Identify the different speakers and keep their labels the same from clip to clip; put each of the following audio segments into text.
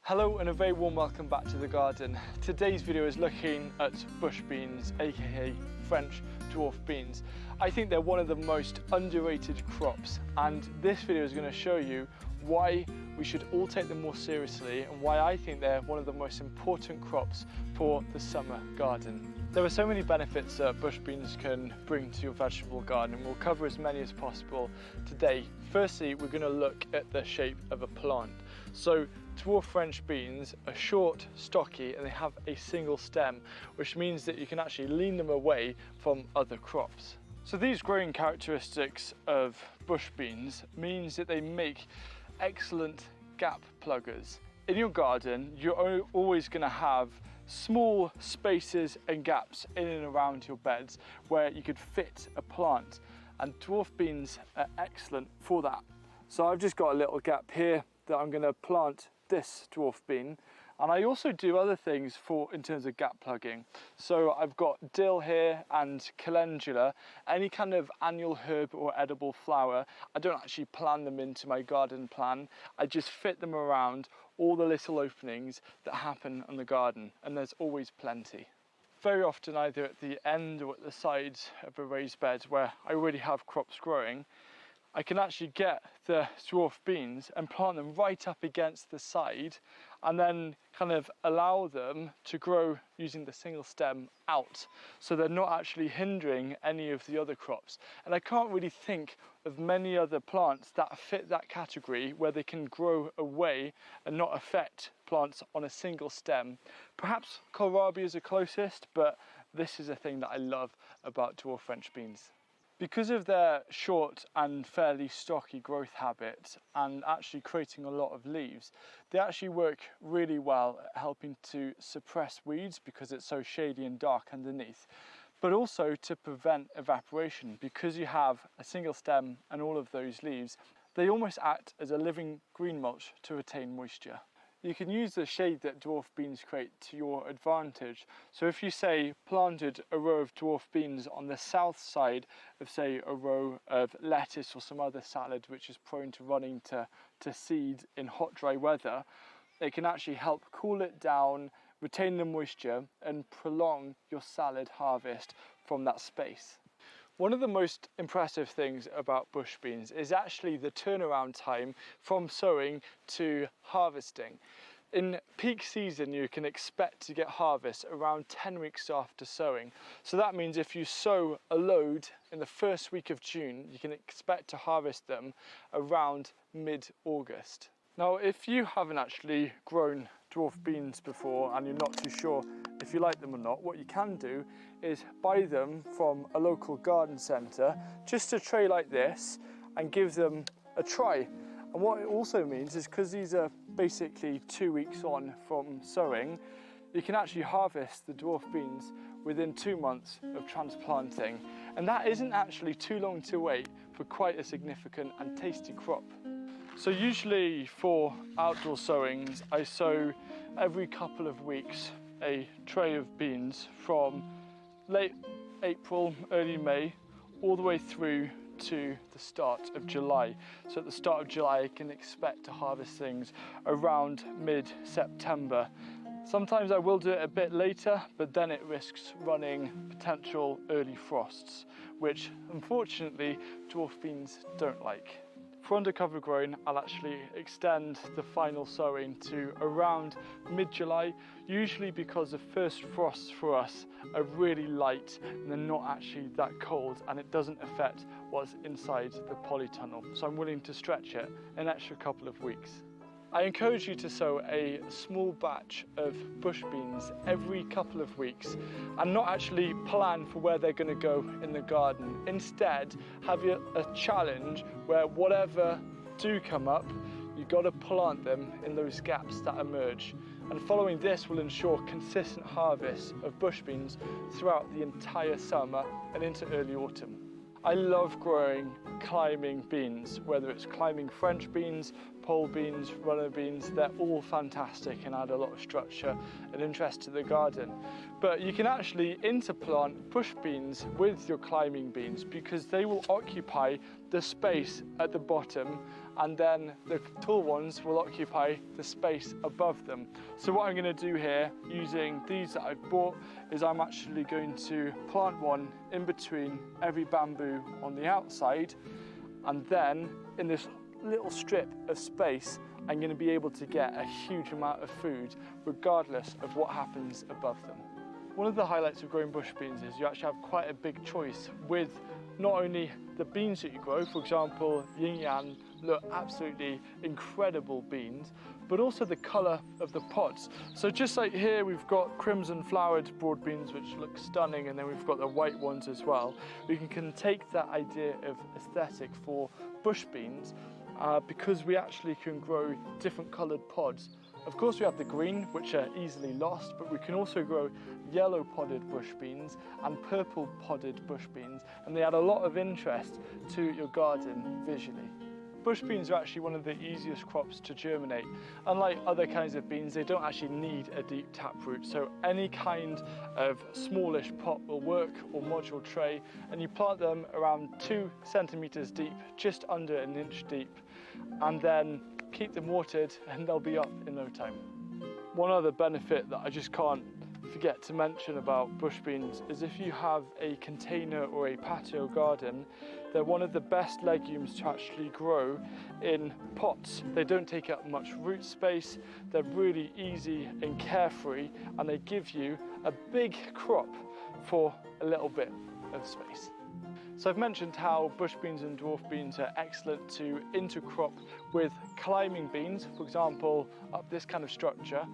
Speaker 1: Hello and a very warm welcome back to the garden. Today's video is looking at bush beans, aka French dwarf beans. I think they're one of the most underrated crops, and this video is going to show you why we should all take them more seriously and why I think they're one of the most important crops for the summer garden. There are so many benefits that bush beans can bring to your vegetable garden, and we'll cover as many as possible today. Firstly, we're going to look at the shape of a plant. So dwarf French beans are short, stocky, and they have a single stem, which means that you can actually lean them away from other crops. So these growing characteristics of bush beans means that they make excellent gap pluggers. In your garden, you're always going to have small spaces and gaps in and around your beds where you could fit a plant, and dwarf beans are excellent for that. So I've just got a little gap here that I'm going to plant this dwarf bean, and I also do other things in terms of gap plugging. So I've got dill here and calendula, any kind of annual herb or edible flower. I don't actually plan them into my garden plan, I just fit them around all the little openings that happen on the garden, and there's always plenty. Very often either at the end or at the sides of a raised bed where I already have crops growing, I can actually get the dwarf beans and plant them right up against the side, and then kind of allow them to grow using the single stem out, so they're not actually hindering any of the other crops. And I can't really think of many other plants that fit that category where they can grow away and not affect plants on a single stem. Perhaps kohlrabi is the closest, but this is a thing that I love about dwarf French beans. Because of their short and fairly stocky growth habit and actually creating a lot of leaves, they actually work really well at helping to suppress weeds because it's so shady and dark underneath, but also to prevent evaporation. Because you have a single stem and all of those leaves, they almost act as a living green mulch to retain moisture. You can use the shade that dwarf beans create to your advantage. So if you say planted a row of dwarf beans on the south side of, say, a row of lettuce or some other salad which is prone to running to seed in hot, dry weather, it can actually help cool it down, retain the moisture, and prolong your salad harvest from that space. One of the most impressive things about bush beans is actually the turnaround time from sowing to harvesting. In peak season, you can expect to get harvest around 10 weeks after sowing. So that means if you sow a load in the first week of June, you can expect to harvest them around mid-August. Now, if you haven't actually grown dwarf beans before and you're not too sure if you like them or not, what you can do is buy them from a local garden centre, just a tray like this, and give them a try. And what it also means is, because these are basically 2 weeks on from sowing, you can actually harvest the dwarf beans within 2 months of transplanting. And that isn't actually too long to wait for quite a significant and tasty crop. So usually for outdoor sowings, I sow every couple of weeks a tray of beans from late April, early May, all the way through to the start of July. So at the start of July, I can expect to harvest things around mid-September. Sometimes I will do it a bit later, but then it risks running potential early frosts, which unfortunately dwarf beans don't like. For undercover growing, I'll actually extend the final sowing to around mid-July, usually because the first frosts for us are really light and they're not actually that cold, and it doesn't affect what's inside the polytunnel. So I'm willing to stretch it an extra couple of weeks. I encourage you to sow a small batch of bush beans every couple of weeks and not actually plan for where they're going to go in the garden. Instead, have a challenge where whatever do come up, you've got to plant them in those gaps that emerge. And following this will ensure consistent harvest of bush beans throughout the entire summer and into early autumn. I love growing climbing beans, whether it's climbing French beans, pole beans, runner beans. They're all fantastic and add a lot of structure and interest to the garden. But you can actually interplant bush beans with your climbing beans because they will occupy the space at the bottom and then the tall ones will occupy the space above them. So what I'm going to do here, using these that I've bought, is I'm actually going to plant one in between every bamboo on the outside, and then in this little strip of space I'm going to be able to get a huge amount of food regardless of what happens above them. One of the highlights of growing bush beans is you actually have quite a big choice with not only the beans that you grow, for example, yin yang look absolutely incredible beans, but also the colour of the pods. So just like here we've got crimson flowered broad beans which look stunning, and then we've got the white ones as well. We can take that idea of aesthetic for bush beans because we actually can grow different coloured pods. Of course we have the green, which are easily lost, but we can also grow yellow podded bush beans and purple podded bush beans, and they add a lot of interest to your garden visually. Bush beans are actually one of the easiest crops to germinate. Unlike other kinds of beans, they don't actually need a deep taproot, so any kind of smallish pot will work, or module tray, and you plant them around 2 centimetres deep, just under an inch deep, and then keep them watered and they'll be up in no time. One other benefit that I just can't forget to mention about bush beans is if you have a container or a patio garden, they're one of the best legumes to actually grow in pots. They don't take up much root space, they're really easy and carefree, and they give you a big crop for a little bit of space. So I've mentioned how bush beans and dwarf beans are excellent to intercrop with climbing beans, for example, up this kind of structure.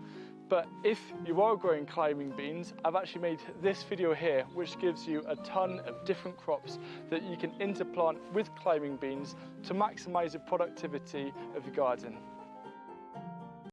Speaker 1: But if you are growing climbing beans, I've actually made this video here, which gives you a ton of different crops that you can interplant with climbing beans to maximize the productivity of your garden.